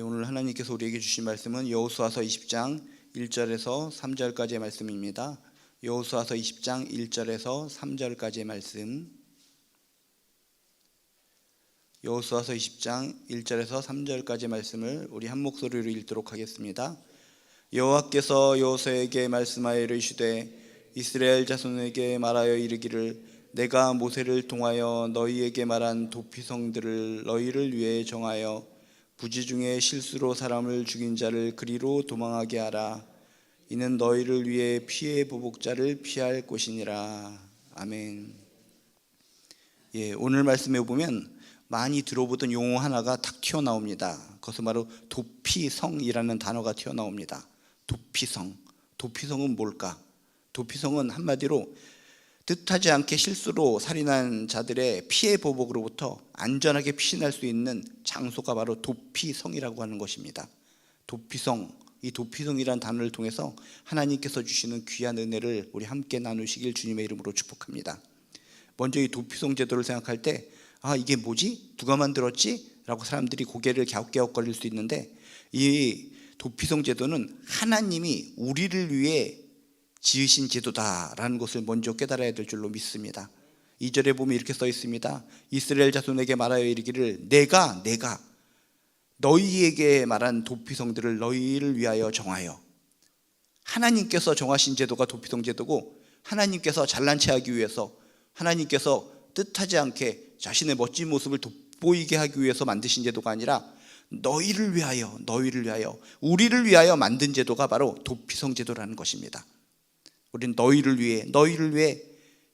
오늘 하나님께서 우리에게 주신 말씀은 여호수아서 20장 1절에서 3절까지의 말씀입니다. 여호수아서 20장 1절에서 3절까지의 말씀. 여호수아서 20장 1절에서 3절까지의 말씀을 우리 한 목소리로 읽도록 하겠습니다. 여호와께서 여호수아에게 말씀하여 이르시되 이스라엘 자손에게 말하여 이르기를 내가 모세를 통하여 너희에게 말한 도피성들을 너희를 위해 정하여 부지 중에 실수로 사람을 죽인 자를 그리로 도망하게 하라. 이는 너희를 위해 피해 보복자를 피할 곳이니라. 아멘. 오늘 말씀에 보면 많이 들어보던 용어 하나가 딱 튀어나옵니다. 그것은 바로 도피성이라는 단어가 튀어나옵니다. 도피성. 도피성은 뭘까? 도피성은 한마디로 뜻하지 않게 실수로 살인한 자들의 피해 보복으로부터 안전하게 피신할 수 있는 장소가 바로 도피성이라고 하는 것입니다. 도피성, 이 도피성이라는 단어를 통해서 하나님께서 주시는 귀한 은혜를 우리 함께 나누시길 주님의 이름으로 축복합니다. 먼저 이 도피성 제도를 생각할 때 이게 뭐지? 누가 만들었지? 라고 사람들이 고개를 갸웃갸웃거릴 수 있는데, 이 도피성 제도는 하나님이 우리를 위해 지으신 제도다라는 것을 먼저 깨달아야 될 줄로 믿습니다. 2절에 보면 이렇게 써 있습니다. 이스라엘 자손에게 말하여 이르기를 내가 너희에게 말한 도피성들을 너희를 위하여 정하여. 하나님께서 정하신 제도가 도피성 제도고, 하나님께서 잘난 체하기 위해서, 하나님께서 뜻하지 않게 자신의 멋진 모습을 돋보이게 하기 위해서 만드신 제도가 아니라 너희를 위하여 우리를 위하여 만든 제도가 바로 도피성 제도라는 것입니다. 우리는 너희를 위해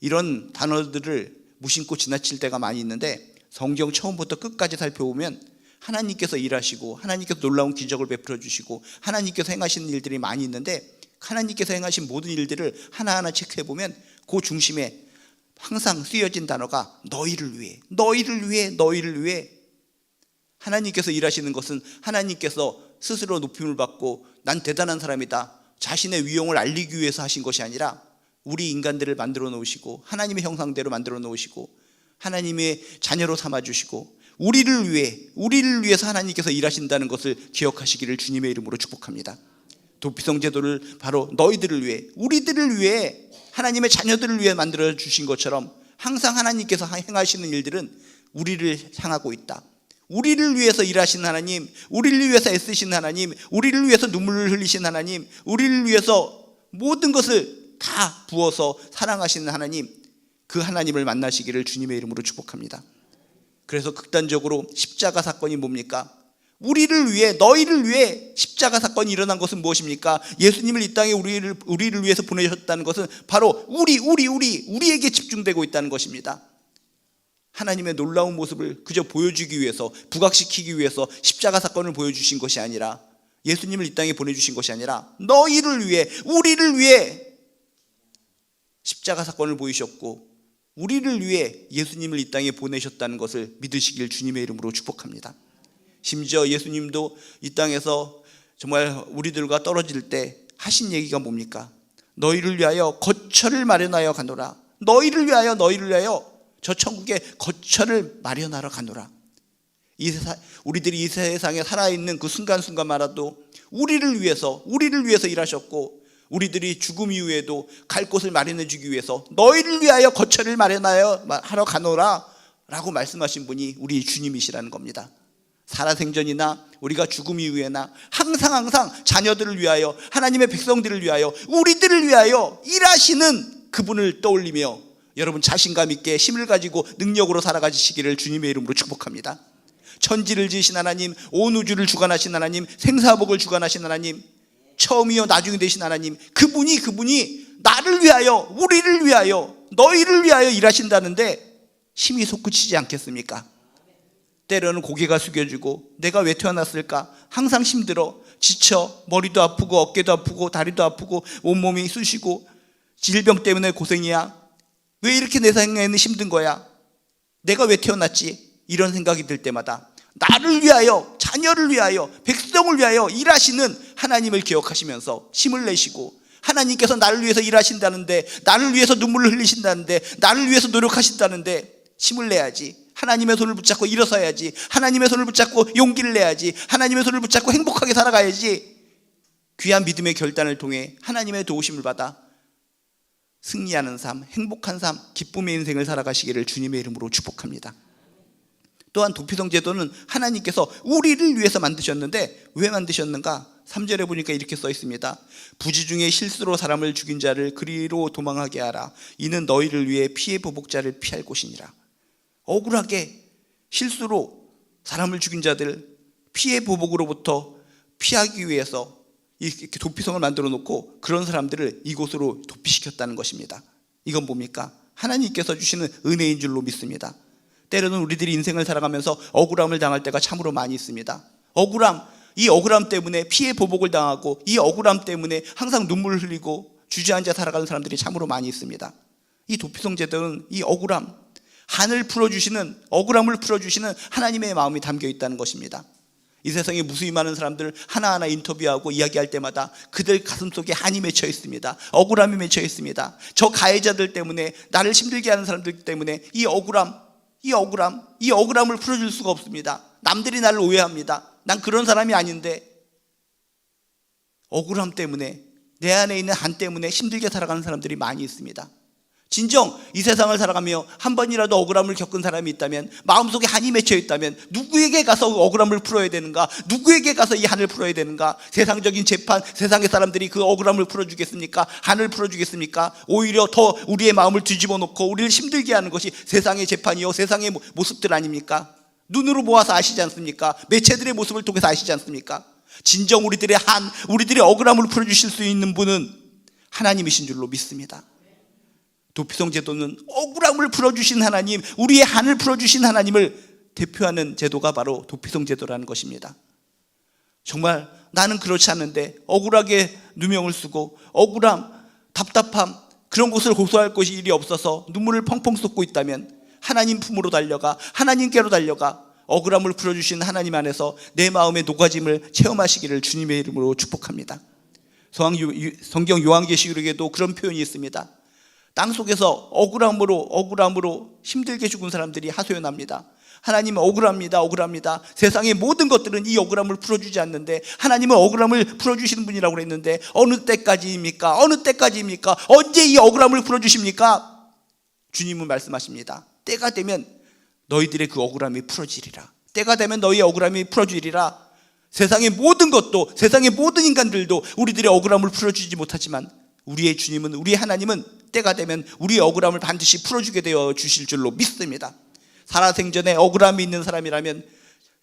이런 단어들을 무심코 지나칠 때가 많이 있는데, 성경 처음부터 끝까지 살펴보면 하나님께서 일하시고 하나님께서 놀라운 기적을 베풀어 주시고 하나님께서 행하시는 일들이 많이 있는데, 하나님께서 행하신 모든 일들을 하나하나 체크해 보면 그 중심에 항상 쓰여진 단어가 너희를 위해. 하나님께서 일하시는 것은 하나님께서 스스로 높임을 받고 난 대단한 사람이다, 자신의 위용을 알리기 위해서 하신 것이 아니라 우리 인간들을 만들어 놓으시고 하나님의 형상대로 만들어 놓으시고 하나님의 자녀로 삼아주시고 우리를 위해서 하나님께서 일하신다는 것을 기억하시기를 주님의 이름으로 축복합니다. 도피성 제도를 바로 너희들을 위해, 우리들을 위해, 하나님의 자녀들을 위해 만들어 주신 것처럼 항상 하나님께서 행하시는 일들은 우리를 향하고 있다. 우리를 위해서 일하시는 하나님, 우리를 위해서 애쓰시는 하나님, 우리를 위해서 눈물을 흘리신 하나님, 우리를 위해서 모든 것을 다 부어서 사랑하시는 하나님, 그 하나님을 만나시기를 주님의 이름으로 축복합니다. 그래서 극단적으로 십자가 사건이 뭡니까? 우리를 위해, 너희를 위해 십자가 사건이 일어난 것은 무엇입니까? 예수님을 이 땅에 우리를 위해서 보내셨다는 것은 바로 우리에게 집중되고 있다는 것입니다. 하나님의 놀라운 모습을 그저 보여주기 위해서, 부각시키기 위해서 십자가 사건을 보여주신 것이 아니라, 예수님을 이 땅에 보내주신 것이 아니라 너희를 위해, 우리를 위해 십자가 사건을 보이셨고 우리를 위해 예수님을 이 땅에 보내셨다는 것을 믿으시길 주님의 이름으로 축복합니다. 심지어 예수님도 이 땅에서 정말 우리들과 떨어질 때 하신 얘기가 뭡니까? 너희를 위하여 거처를 마련하여 가노라. 너희를 위하여 저 천국에 거처를 마련하러 가노라. 우리들이 이 세상에 살아있는 그 순간순간마다도 우리를 위해서 일하셨고, 우리들이 죽음 이후에도 갈 곳을 마련해 주기 위해서 너희를 위하여 거처를 마련하러 가노라 라고 말씀하신 분이 우리 주님이시라는 겁니다. 살아생전이나 우리가 죽음 이후에나 항상 자녀들을 위하여, 하나님의 백성들을 위하여, 우리들을 위하여 일하시는 그분을 떠올리며 여러분 자신감 있게 힘을 가지고 능력으로 살아가시기를 주님의 이름으로 축복합니다. 천지를 지으신 하나님, 온 우주를 주관하신 하나님, 생사복을 주관하신 하나님, 처음이요 나중이 되신 하나님, 그분이 나를 위하여, 우리를 위하여, 너희를 위하여 일하신다는데 힘이 솟구치지 않겠습니까? 때로는 고개가 숙여지고 내가 왜 태어났을까? 항상 힘들어, 지쳐, 머리도 아프고 어깨도 아프고 다리도 아프고 온몸이 쑤시고 질병 때문에 고생이야. 왜 이렇게 내 생에는 힘든 거야? 내가 왜 태어났지? 이런 생각이 들 때마다 나를 위하여, 자녀를 위하여, 백성을 위하여 일하시는 하나님을 기억하시면서 힘을 내시고, 하나님께서 나를 위해서 일하신다는데, 나를 위해서 눈물을 흘리신다는데, 나를 위해서 노력하신다는데 힘을 내야지. 하나님의 손을 붙잡고 일어서야지. 하나님의 손을 붙잡고 용기를 내야지. 하나님의 손을 붙잡고 행복하게 살아가야지. 귀한 믿음의 결단을 통해 하나님의 도우심을 받아 승리하는 삶, 행복한 삶, 기쁨의 인생을 살아가시기를 주님의 이름으로 축복합니다. 또한 도피성 제도는 하나님께서 우리를 위해서 만드셨는데 왜 만드셨는가? 3절에 보니까 이렇게 써 있습니다. 부지 중에 실수로 사람을 죽인 자를 그리로 도망하게 하라. 이는 너희를 위해 피해 보복자를 피할 곳이니라. 억울하게 실수로 사람을 죽인 자들 피해 보복으로부터 피하기 위해서 이렇게 도피성을 만들어 놓고 그런 사람들을 이곳으로 도피시켰다는 것입니다. 이건 뭡니까? 하나님께서 주시는 은혜인 줄로 믿습니다. 때로는 우리들이 인생을 살아가면서 억울함을 당할 때가 참으로 많이 있습니다. 이 억울함 때문에 피해 보복을 당하고 이 억울함 때문에 항상 눈물을 흘리고 주저앉아 살아가는 사람들이 참으로 많이 있습니다. 이 도피성 제도는 이 억울함, 한을 풀어주시는, 억울함을 풀어주시는 하나님의 마음이 담겨 있다는 것입니다. 이 세상에 무수히 많은 사람들 하나하나 인터뷰하고 이야기할 때마다 그들 가슴속에 한이 맺혀 있습니다. 억울함이 맺혀 있습니다. 저 가해자들 때문에, 나를 힘들게 하는 사람들 때문에 이 억울함을 풀어줄 수가 없습니다. 남들이 나를 오해합니다. 난 그런 사람이 아닌데. 억울함 때문에, 내 안에 있는 한 때문에 힘들게 살아가는 사람들이 많이 있습니다. 진정 이 세상을 살아가며 한 번이라도 억울함을 겪은 사람이 있다면, 마음속에 한이 맺혀 있다면 누구에게 가서 억울함을 풀어야 되는가? 누구에게 가서 이 한을 풀어야 되는가? 세상적인 재판, 세상의 사람들이 그 억울함을 풀어주겠습니까? 한을 풀어주겠습니까? 오히려 더 우리의 마음을 뒤집어 놓고 우리를 힘들게 하는 것이 세상의 재판이요, 세상의 모습들 아닙니까? 눈으로 보아서 아시지 않습니까? 매체들의 모습을 통해서 아시지 않습니까? 진정 우리들의 억울함을 풀어주실 수 있는 분은 하나님이신 줄로 믿습니다. 도피성 제도는 억울함을 풀어주신 하나님, 우리의 한을 풀어주신 하나님을 대표하는 제도가 바로 도피성 제도라는 것입니다. 정말 나는 그렇지 않은데 억울하게 누명을 쓰고 억울함, 답답함, 그런 것을 호소할 것이 일이 없어서 눈물을 펑펑 쏟고 있다면 하나님 품으로 달려가, 하나님께로 달려가 억울함을 풀어주신 하나님 안에서 내 마음의 녹아짐을 체험하시기를 주님의 이름으로 축복합니다. 성경 요한계시록에도 그런 표현이 있습니다. 땅속에서 억울함으로 힘들게 죽은 사람들이 하소연합니다. 하나님은 억울합니다. 세상의 모든 것들은 이 억울함을 풀어주지 않는데 하나님은 억울함을 풀어주시는 분이라고 그랬는데 어느 때까지입니까? 언제 이 억울함을 풀어주십니까? 주님은 말씀하십니다. 때가 되면 너희들의 그 억울함이 풀어지리라. 때가 되면 너희의 억울함이 풀어지리라. 세상의 모든 것도, 세상의 모든 인간들도 우리들의 억울함을 풀어주지 못하지만 우리의 주님은, 우리의 하나님은 때가 되면 우리의 억울함을 반드시 풀어주게 되어 주실 줄로 믿습니다. 살아생전에 억울함이 있는 사람이라면,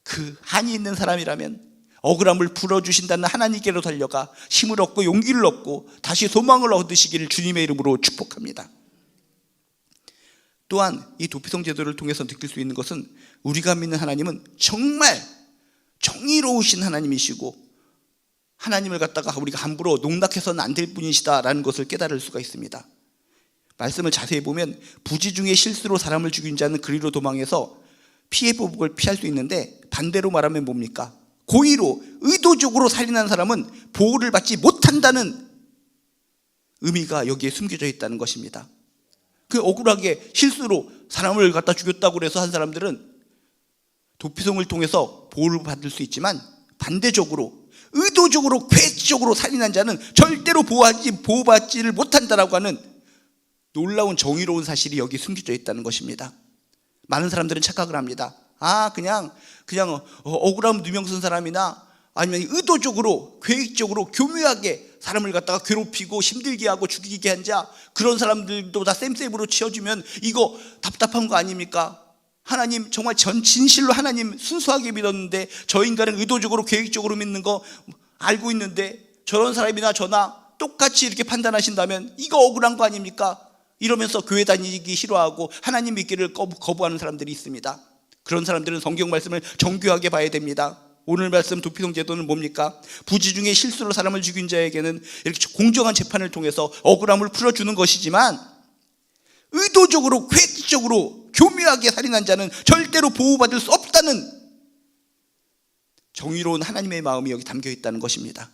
그 한이 있는 사람이라면 억울함을 풀어주신다는 하나님께로 달려가 힘을 얻고 용기를 얻고 다시 소망을 얻으시기를 주님의 이름으로 축복합니다. 또한 이 도피성 제도를 통해서 느낄 수 있는 것은 우리가 믿는 하나님은 정말 정의로우신 하나님이시고 하나님을 갖다가 우리가 함부로 농락해서는 안 될 분이시다라는 것을 깨달을 수가 있습니다. 말씀을 자세히 보면 부지 중에 실수로 사람을 죽인 자는 그리로 도망해서 피해 보복을 피할 수 있는데, 반대로 말하면 뭡니까? 고의로 의도적으로 살인한 사람은 보호를 받지 못한다는 의미가 여기에 숨겨져 있다는 것입니다. 그 억울하게 실수로 사람을 갖다 죽였다고 해서 한 사람들은 도피성을 통해서 보호를 받을 수 있지만, 반대적으로 의도적으로 계획적으로 살인한 자는 절대로 보호받지를 못한다라고 하는 놀라운 정의로운 사실이 여기 숨겨져 있다는 것입니다. 많은 사람들은 착각을 합니다. 그냥 억울함 누명 쓴 사람이나 아니면 의도적으로 계획적으로 교묘하게 사람을 갖다가 괴롭히고 힘들게 하고 죽이게 한 자, 그런 사람들도 다 쌤쌤으로 치워주면 이거 답답한 거 아닙니까? 하나님 정말 진실로 하나님 순수하게 믿었는데 저 인간은 의도적으로 계획적으로 믿는 거 알고 있는데 저런 사람이나 저나 똑같이 이렇게 판단하신다면 이거 억울한 거 아닙니까? 이러면서 교회 다니기 싫어하고 하나님 믿기를 거부하는 사람들이 있습니다. 그런 사람들은 성경 말씀을 정교하게 봐야 됩니다. 오늘 말씀 도피성 제도는 뭡니까? 부지 중에 실수로 사람을 죽인 자에게는 이렇게 공정한 재판을 통해서 억울함을 풀어주는 것이지만, 의도적으로 계획적으로 교묘하게 살인한 자는 절대로 보호받을 수 없다는 정의로운 하나님의 마음이 여기 담겨 있다는 것입니다.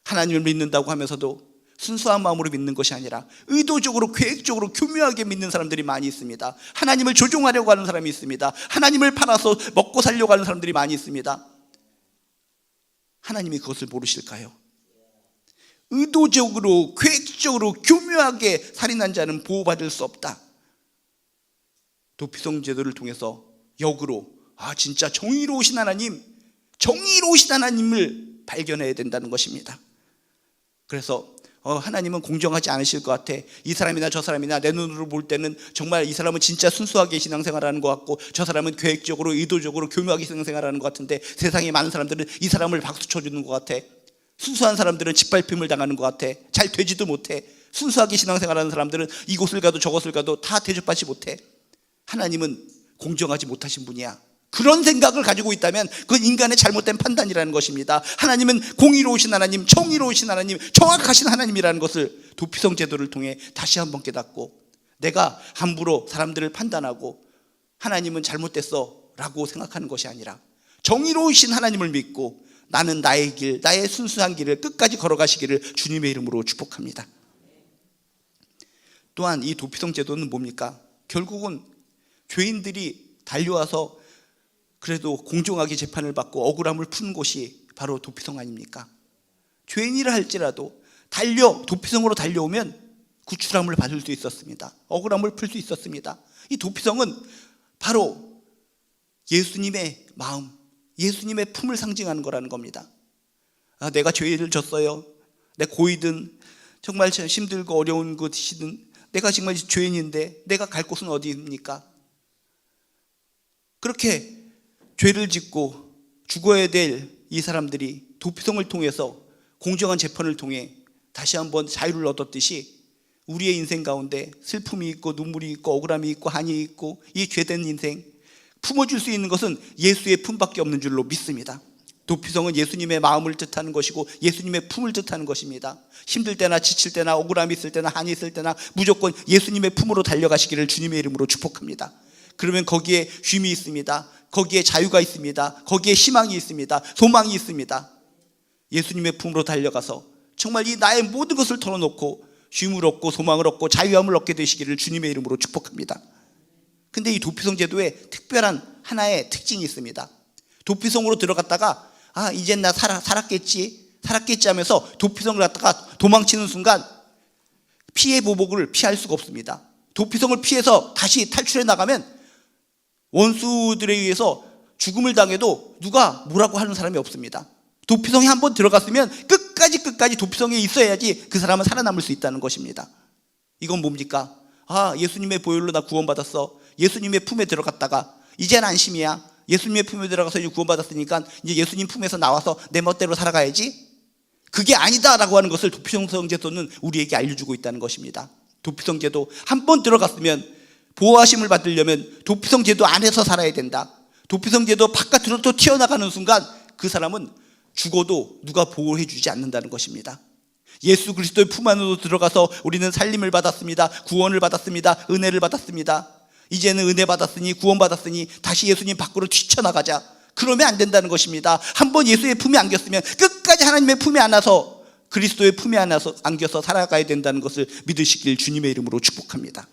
하나님을 믿는다고 하면서도 순수한 마음으로 믿는 것이 아니라 의도적으로 계획적으로 교묘하게 믿는 사람들이 많이 있습니다. 하나님을 조종하려고 하는 사람이 있습니다. 하나님을 팔아서 먹고 살려고 하는 사람들이 많이 있습니다. 하나님이 그것을 모르실까요? 의도적으로 계획적으로 교묘하게 살인한 자는 보호받을 수 없다. 도피성 제도를 통해서 역으로 진짜 정의로우신 하나님을 발견해야 된다는 것입니다. 그래서 하나님은 공정하지 않으실 것 같아. 이 사람이나 저 사람이나 내 눈으로 볼 때는 정말 이 사람은 진짜 순수하게 신앙생활하는 것 같고, 저 사람은 계획적으로 의도적으로 교묘하게 신앙생활하는 것 같은데, 세상에 많은 사람들은 이 사람을 박수 쳐주는 것 같아. 순수한 사람들은 짓밟힘을 당하는 것 같아. 잘 되지도 못해. 순수하게 신앙생활하는 사람들은 이곳을 가도 저곳을 가도 다 대접받지 못해. 하나님은 공정하지 못하신 분이야. 그런 생각을 가지고 있다면 그건 인간의 잘못된 판단이라는 것입니다. 하나님은 공의로우신 하나님, 정의로우신 하나님, 정확하신 하나님이라는 것을 도피성 제도를 통해 다시 한번 깨닫고, 내가 함부로 사람들을 판단하고 하나님은 잘못됐어 라고 생각하는 것이 아니라 정의로우신 하나님을 믿고 나는 나의 길, 나의 순수한 길을 끝까지 걸어가시기를 주님의 이름으로 축복합니다. 또한 이 도피성 제도는 뭡니까? 결국은 죄인들이 달려와서 그래도 공정하게 재판을 받고 억울함을 푸는 곳이 바로 도피성 아닙니까? 죄인이라 할지라도 도피성으로 달려오면 구출함을 받을 수 있었습니다. 억울함을 풀 수 있었습니다. 이 도피성은 바로 예수님의 마음, 예수님의 품을 상징하는 거라는 겁니다. 내가 죄를 졌어요. 내 고이든 정말 힘들고 어려운 것이든 내가 정말 죄인인데 내가 갈 곳은 어디입니까? 그렇게 죄를 짓고 죽어야 될 이 사람들이 도피성을 통해서 공정한 재판을 통해 다시 한번 자유를 얻었듯이 우리의 인생 가운데 슬픔이 있고 눈물이 있고 억울함이 있고 한이 있고 이 죄된 인생 품어줄 수 있는 것은 예수의 품밖에 없는 줄로 믿습니다. 도피성은 예수님의 마음을 뜻하는 것이고 예수님의 품을 뜻하는 것입니다. 힘들 때나 지칠 때나 억울함이 있을 때나 한이 있을 때나 무조건 예수님의 품으로 달려가시기를 주님의 이름으로 축복합니다. 그러면 거기에 쉼이 있습니다. 거기에 자유가 있습니다. 거기에 희망이 있습니다. 소망이 있습니다. 예수님의 품으로 달려가서 정말 이 나의 모든 것을 털어놓고 쉼을 얻고 소망을 얻고 자유함을 얻게 되시기를 주님의 이름으로 축복합니다. 근데 이 도피성 제도에 특별한 하나의 특징이 있습니다. 도피성으로 들어갔다가 이젠 나 살았겠지 하면서 도피성을 갔다가 도망치는 순간 피해 보복을 피할 수가 없습니다. 도피성을 피해서 다시 탈출해 나가면 원수들에 의해서 죽음을 당해도 누가 뭐라고 하는 사람이 없습니다. 도피성에 한번 들어갔으면 끝까지 도피성에 있어야지 그 사람은 살아남을 수 있다는 것입니다. 이건 뭡니까? 예수님의 보혈로 나 구원받았어. 예수님의 품에 들어갔다가 이젠 안심이야. 예수님의 품에 들어가서 이제 구원받았으니까 이제 예수님 품에서 나와서 내 멋대로 살아가야지. 그게 아니다라고 하는 것을 도피성 제도는 우리에게 알려주고 있다는 것입니다. 도피성 제도 한번 들어갔으면 보호하심을 받으려면 도피성 제도 안에서 살아야 된다. 도피성 제도 바깥으로 또 튀어나가는 순간 그 사람은 죽어도 누가 보호해 주지 않는다는 것입니다. 예수 그리스도의 품 안으로 들어가서 우리는 살림을 받았습니다. 구원을 받았습니다. 은혜를 받았습니다. 이제는 은혜 받았으니 구원 받았으니 다시 예수님 밖으로 뛰쳐나가자. 그러면 안 된다는 것입니다. 한번 예수의 품에 안겼으면 끝까지 하나님의 품에 안아서 그리스도의 품에 안겨서 살아가야 된다는 것을 믿으시길 주님의 이름으로 축복합니다.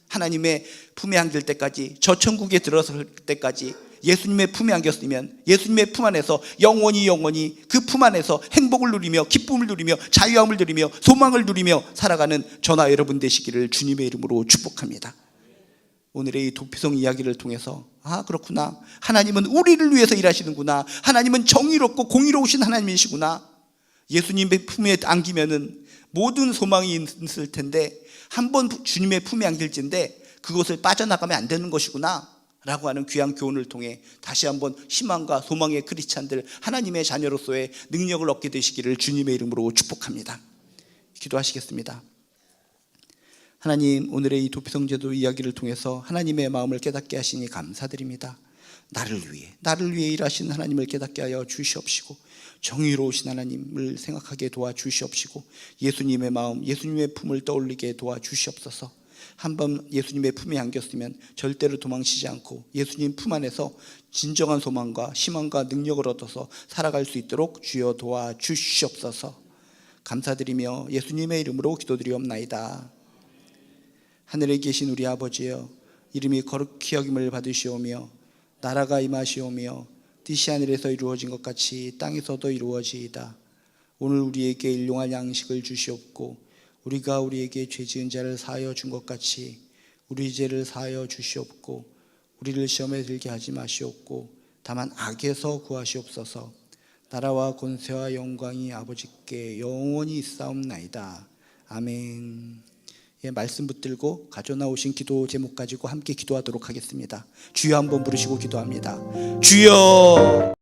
하나님의 품에 안길 때까지, 저 천국에 들어설 때까지 예수님의 품에 안겼으면 예수님의 품 안에서 영원히 그 품 안에서 행복을 누리며 기쁨을 누리며 자유함을 누리며 소망을 누리며 살아가는 저나 여러분 되시기를 주님의 이름으로 축복합니다. 오늘의 이 도피성 이야기를 통해서 그렇구나, 하나님은 우리를 위해서 일하시는구나, 하나님은 정의롭고 공의로우신 하나님이시구나, 예수님의 품에 안기면은 모든 소망이 있을 텐데 한번 주님의 품에 안길진데 그것을 빠져나가면 안 되는 것이구나 라고 하는 귀한 교훈을 통해 다시 한번 희망과 소망의 크리스찬들, 하나님의 자녀로서의 능력을 얻게 되시기를 주님의 이름으로 축복합니다. 기도하시겠습니다. 하나님, 오늘의 이 도피성 제도 이야기를 통해서 하나님의 마음을 깨닫게 하시니 감사드립니다. 나를 위해 일하시는 하나님을 깨닫게 하여 주시옵시고 정의로우신 하나님을 생각하게 도와주시옵시고 예수님의 마음, 예수님의 품을 떠올리게 도와주시옵소서. 한번 예수님의 품에 안겼으면 절대로 도망치지 않고 예수님 품 안에서 진정한 소망과 희망과 능력을 얻어서 살아갈 수 있도록 주여 도와주시옵소서. 감사드리며 예수님의 이름으로 기도드리옵나이다. 하늘에 계신 우리 아버지여, 이름이 거룩히 여김을 받으시오며 나라가 임하시오며 뜻이 하늘에서 이루어진 것 같이 땅에서도 이루어지이다. 오늘 우리에게 일용할 양식을 주시옵고 우리가 우리에게 죄 지은 자를 사하여 준 것 같이 우리 죄를 사하여 주시옵고 우리를 시험에 들게 하지 마시옵고 다만 악에서 구하시옵소서. 나라와 권세와 영광이 아버지께 영원히 있사옵나이다. 아멘. 예, 말씀 붙들고 가져 나오신 기도 제목 가지고 함께 기도하도록 하겠습니다. 주여 한번 부르시고 기도합니다. 주여.